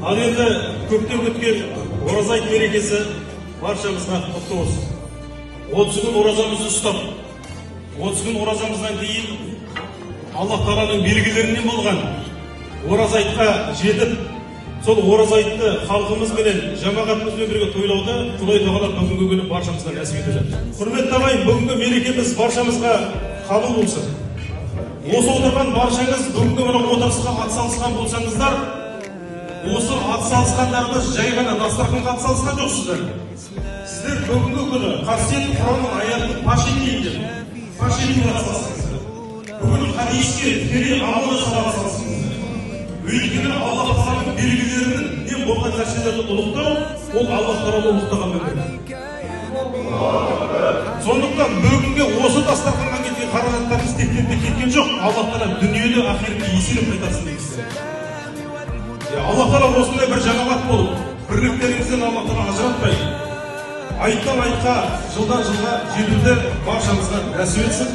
Ал енді көптен күткен ораза айт мерекесі баршамызға құтты болсын. 30 күн оразамызды ұстап, 30 күн оразамыздан кейін Аллах Тағаланың белгілерінен болған ораза айтқа жетіп, сол ораза айтты халқымызбенен, жамағатымызбен бірге тойлауды Құдай Тағала бүгінгі күні баршамызға нәсіп етіп жатыр. Құрметті ағайын, бүгінгі мерекеміз баршамызға қабыл болсын. Осы отырған баршаңыз бүгінгі мына отырысқа атсалысқан болсаңыздар, осы атсалысқандарыңыз жай ғана дастарханға атсалысқан жоқсыздар. Сіздер бүгінгі күні қасиетті Құранның аятын паш етейін деп атсалысқансыздар. Бүгін хадиске тікелей амал жасап атсалысқансыздар. Өйткені Аллах Тағаланың белгілерінің не болған нәрселерді ұлықтау, ол Аллах Тағала ұлықтаған мемлекет. Сондықтан бүгінгі осы дастарханға кеткен қаражаттарымыз тектен кеткен жоқ. Аллах Тағала дүниеде ақиретте еселеп қайтарсын дейсіздер. Аллах Тағала осындай бір жамағат болып, бірліктеріңізден Аллах Тағала ажыратпай, айттан айтқа, жылдан жылға жетуді баршамызға нәсіп етсін.